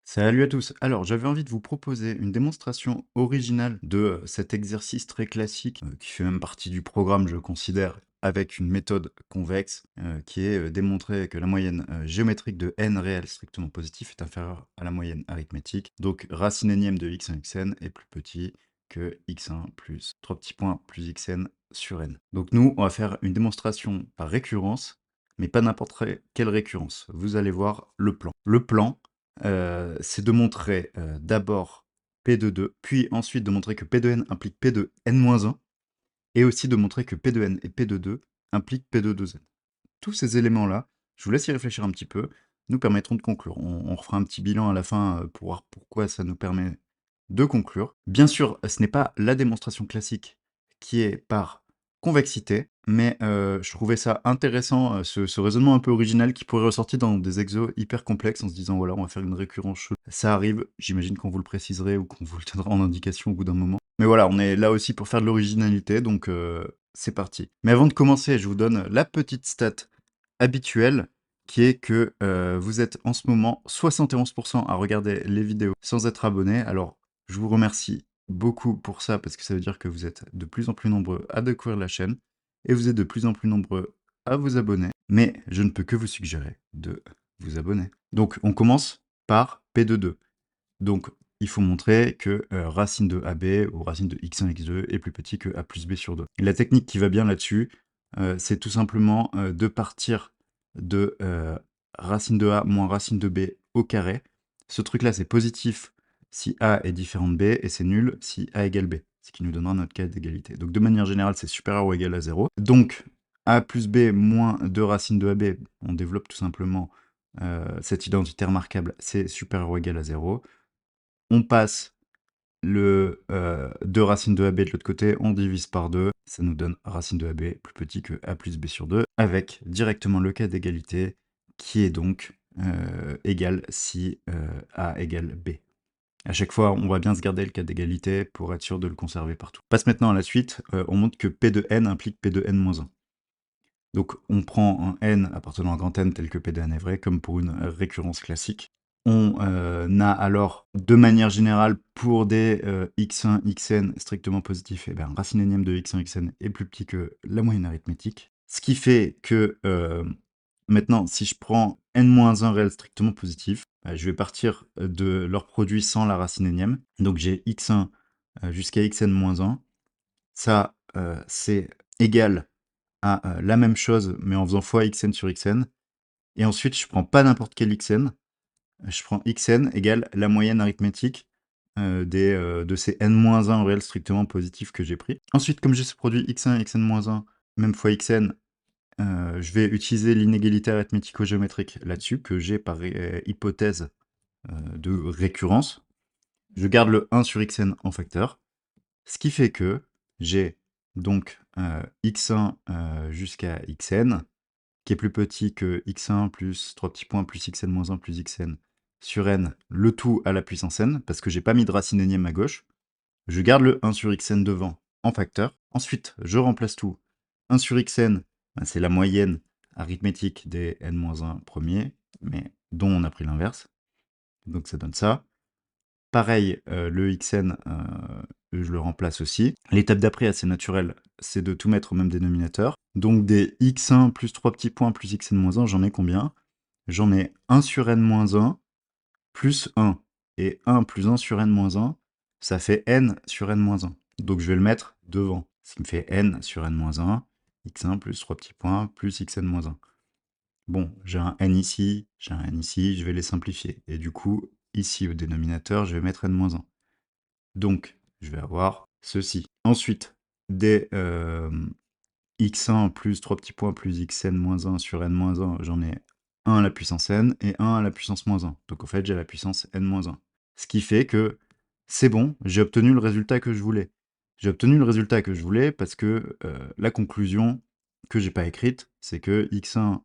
Salut à tous. Alors, j'avais envie de vous proposer une démonstration originale de cet exercice très classique qui fait même partie du programme, je considère, avec une méthode convexe qui est démontrer que la moyenne géométrique de n réel strictement positif est inférieure à la moyenne arithmétique. Donc, racine énième de x1 xn est plus petit que x1 plus 3 petits points plus xn sur n. Donc, nous, on va faire une démonstration par récurrence, mais pas n'importe quelle récurrence. Vous allez voir le plan. Le plan, c'est de montrer d'abord P de 2, puis ensuite de montrer que P de n implique P de n-1, et aussi de montrer que P de n et P de 2 impliquent P de 2n. Tous ces éléments-là, je vous laisse y réfléchir un petit peu, nous permettront de conclure. On refera un petit bilan à la fin pour voir pourquoi ça nous permet de conclure. Bien sûr, ce n'est pas la démonstration classique qui est par convexité, mais je trouvais ça intéressant, ce raisonnement un peu original qui pourrait ressortir dans des exos hyper complexes en se disant voilà, on va faire une récurrence chelou. Ça arrive, j'imagine qu'on vous le préciserez ou qu'on vous le donnera en indication au bout d'un moment. Mais voilà, on est là aussi pour faire de l'originalité, donc c'est parti. Mais avant de commencer, je vous donne la petite stat habituelle qui est que vous êtes en ce moment 71% à regarder les vidéos sans être abonné. Alors, je vous remercie beaucoup pour ça parce que ça veut dire que vous êtes de plus en plus nombreux à découvrir la chaîne et vous êtes de plus en plus nombreux à vous abonner. Mais je ne peux que vous suggérer de vous abonner. Donc, on commence par P de 2. Donc, il faut montrer que racine de AB ou racine de x1, x2 est plus petit que a plus b sur 2. Et la technique qui va bien là-dessus, c'est tout simplement de partir de racine de a moins racine de b au carré. Ce truc-là, c'est positif si a est différent de b, et c'est nul si a égale b, ce qui nous donnera notre cas d'égalité. Donc de manière générale, c'est supérieur ou égal à 0. Donc a plus b moins 2 racines de ab, on développe tout simplement cette identité remarquable, c'est supérieur ou égal à 0. On passe le 2 racines de AB de l'autre côté, on divise par 2, ça nous donne racine de AB plus petit que A plus B sur 2, avec directement le cas d'égalité, qui est donc égal si A égale B. À chaque fois, on va bien se garder le cas d'égalité pour être sûr de le conserver partout. On passe maintenant à la suite, on montre que P de n implique P de n-1. Donc on prend un n appartenant à grand N tel que P de n est vrai, comme pour une récurrence classique. On a alors, de manière générale, pour des x1, xn strictement positifs, racine énième de x1, xn est plus petit que la moyenne arithmétique. Ce qui fait que, maintenant, si je prends n-1 réel strictement positif, je vais partir de leur produit sans la racine énième. Donc j'ai x1 jusqu'à xn-1. Ça, c'est égal à la même chose, mais en faisant fois xn sur xn. Et ensuite, je prends pas n'importe quel xn, je prends xn égale la moyenne arithmétique de ces n-1 réels strictement positifs que j'ai pris. Ensuite, comme j'ai ce produit x1, xn-1, même fois xn, je vais utiliser l'inégalité arithmético-géométrique là-dessus, que j'ai par hypothèse de récurrence. Je garde le 1 sur xn en facteur, ce qui fait que j'ai donc x1 jusqu'à xn, qui est plus petit que x1 plus 3 petits points plus xn-1 plus xn sur n, le tout à la puissance n, parce que j'ai pas mis de racine énième à gauche. Je garde le 1 sur xn devant en facteur. Ensuite, je remplace tout. 1 sur xn, c'est la moyenne arithmétique des n-1 premiers, mais dont on a pris l'inverse. Donc ça donne ça. Pareil, le xn, je le remplace aussi. L'étape d'après, assez naturelle, c'est de tout mettre au même dénominateur. Donc des x1 plus 3 petits points plus xn-1, j'en ai combien? J'en ai 1 sur n-1 plus 1. Et 1 plus 1 sur n-1, ça fait n sur n-1. Donc je vais le mettre devant. Ce qui me fait n sur n-1, x1 plus 3 petits points plus xn-1. Bon, j'ai un n ici, j'ai un n ici, je vais les simplifier. Et du coup, ici au dénominateur, je vais mettre n-1. Donc, je vais avoir ceci. Ensuite, des x1 plus 3 petits points plus xn-1 sur n-1, j'en ai 1 à la puissance n et 1 à la puissance moins 1. Donc en fait, j'ai la puissance n-1. Ce qui fait que c'est bon, j'ai obtenu le résultat que je voulais. J'ai obtenu le résultat que je voulais parce que la conclusion que j'ai pas écrite, c'est que x1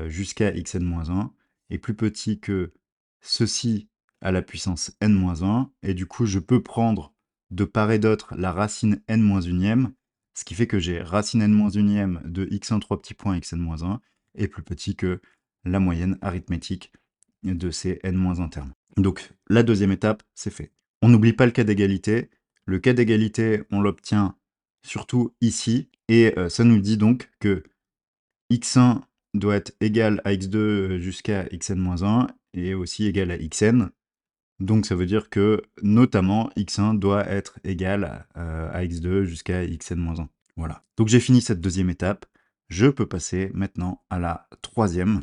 jusqu'à xn-1 est plus petit que ceci à la puissance n-1, et du coup je peux prendre de part et d'autre la racine n-1, ce qui fait que j'ai racine n-1 de x1 3 petits points xn-1 est plus petit que la moyenne arithmétique de ces n-1 termes. Donc la deuxième étape, c'est fait. On n'oublie pas le cas d'égalité. Le cas d'égalité, on l'obtient surtout ici, et ça nous dit donc que x1 doit être égal à x2 jusqu'à xn-1, et aussi égal à xn. Donc ça veut dire que, notamment, x1 doit être égal à x2 jusqu'à xn-1. Voilà. Donc j'ai fini cette deuxième étape. Je peux passer maintenant à la troisième.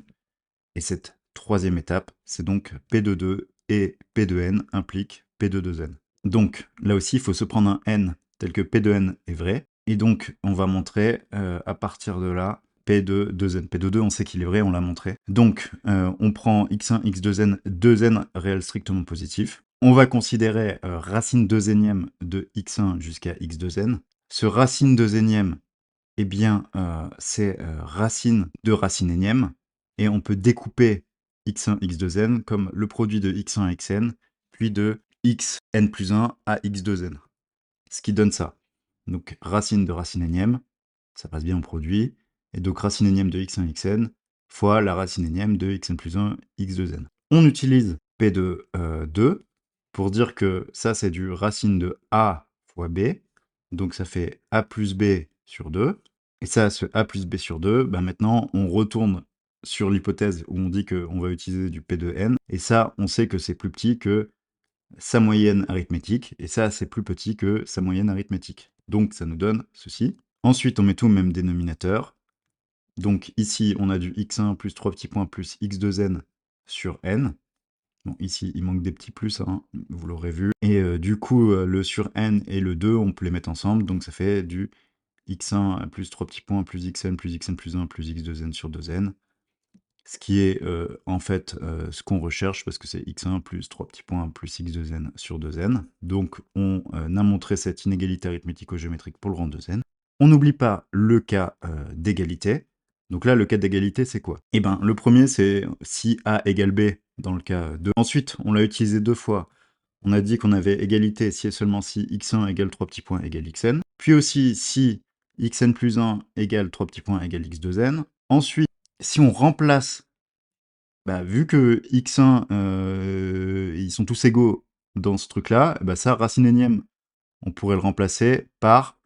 Et cette troisième étape, c'est donc P de 2 et P de n implique P de 2n. Donc là aussi, il faut se prendre un n tel que P de n est vrai. Et donc, on va montrer à partir de là P de 2n. P de 2, on sait qu'il est vrai, on l'a montré. Donc, on prend x1, x2n, 2n réel strictement positif. On va considérer racine 2 énième de x1 jusqu'à x2n. Ce racine 2 énième, eh bien, c'est racine de racine énième. Et on peut découper x1, x2n comme le produit de x1 à xn, puis de xn plus 1 à x2n. Ce qui donne ça. Donc racine de racine énième, ça passe bien au produit. Et donc racine énième de x1, xn, fois la racine énième de xn plus 1, x2n. On utilise p de 2 pour dire que ça, c'est du racine de a fois b. Donc ça fait a plus b sur 2. Et ça, ce a plus b sur 2, ben maintenant, on retourne sur l'hypothèse où on dit qu'on va utiliser du p de n. Et ça, on sait que c'est plus petit que sa moyenne arithmétique. Et ça, c'est plus petit que sa moyenne arithmétique. Donc ça nous donne ceci. Ensuite, on met tout au même dénominateur. Donc ici, on a du x1 plus 3 petits points plus x2n sur n. Bon, ici, il manque des petits plus, hein, vous l'aurez vu. Et du coup, le sur n et le 2, on peut les mettre ensemble. Donc ça fait du x1 plus 3 petits points plus xn plus 1 plus x2n sur 2n. Ce qui est en fait ce qu'on recherche, parce que c'est x1 plus 3 petits points plus x2n sur 2n. Donc on a montré cette inégalité arithmético-géométrique pour le rang 2n. On n'oublie pas le cas d'égalité. Donc là, le cas d'égalité, c'est quoi? Eh bien, le premier, c'est si A égale B dans le cas 2. Ensuite, on l'a utilisé deux fois. On a dit qu'on avait égalité si et seulement si x1 égale 3 petits points égale xn. Puis aussi si xn plus 1 égale 3 petits points égale x2n. Ensuite, si on remplace, bah, vu que x1, ils sont tous égaux dans ce truc-là, bah ça, racine énième, on pourrait le remplacer par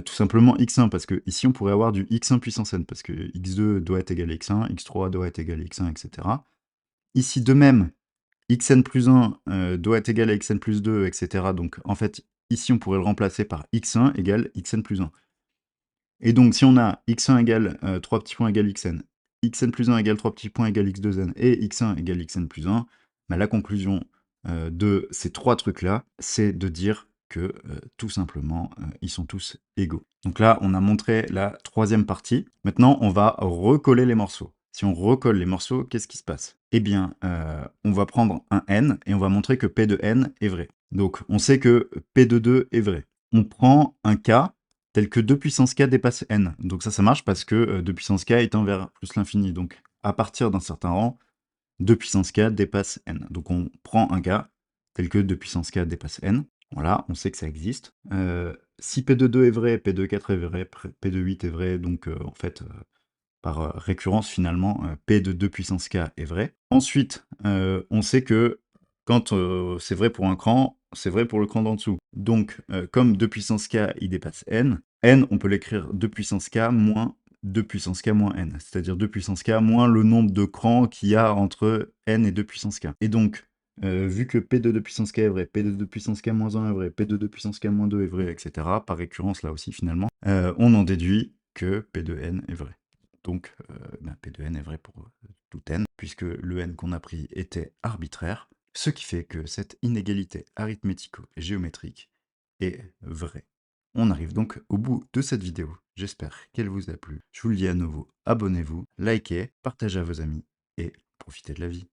tout simplement x1, parce que ici on pourrait avoir du x1 puissance n, parce que x2 doit être égal à x1, x3 doit être égal à x1, etc. Ici, de même, xn plus 1 doit être égal à xn plus 2, etc. Donc en fait, ici on pourrait le remplacer par x1 égale xn plus 1. Et donc si on a x1 égale 3 petits points égale xn, xn plus 1 égale 3 petits points égale x2n, et x1 égale xn plus 1, bah, la conclusion de ces trois trucs-là, c'est de dire que tout simplement, ils sont tous égaux. Donc là, on a montré la troisième partie. Maintenant, on va recoller les morceaux. Si on recolle les morceaux, qu'est-ce qui se passe? Eh bien, on va prendre un n et on va montrer que p de n est vrai. Donc, on sait que p de 2 est vrai. On prend un cas tel que 2 puissance k dépasse n. Donc ça marche parce que 2 puissance k étant vers plus l'infini. Donc, à partir d'un certain rang, 2 puissance k dépasse n. Donc on prend un cas tel que 2 puissance k dépasse n. Voilà, on sait que ça existe. Si P de 2 est vrai, P de 4 est vrai, P de 8 est vrai, donc en fait, par récurrence finalement, P de 2 puissance k est vrai. Ensuite, on sait que quand c'est vrai pour un cran, c'est vrai pour le cran d'en dessous. Donc, comme 2 puissance k, il dépasse n, on peut l'écrire 2 puissance k moins 2 puissance k moins n, c'est-à-dire 2 puissance k moins le nombre de crans qu'il y a entre n et 2 puissance k. Et donc, vu que P de 2 puissance k est vrai, P de 2 puissance k moins 1 est vrai, P de 2 puissance k moins 2 est vrai, etc., par récurrence là aussi finalement, on en déduit que P de n est vrai. Donc, P de n est vrai pour tout n, puisque le n qu'on a pris était arbitraire, ce qui fait que cette inégalité arithmético-géométrique est vraie. On arrive donc au bout de cette vidéo. J'espère qu'elle vous a plu. Je vous le dis à nouveau, abonnez-vous, likez, partagez à vos amis et profitez de la vie.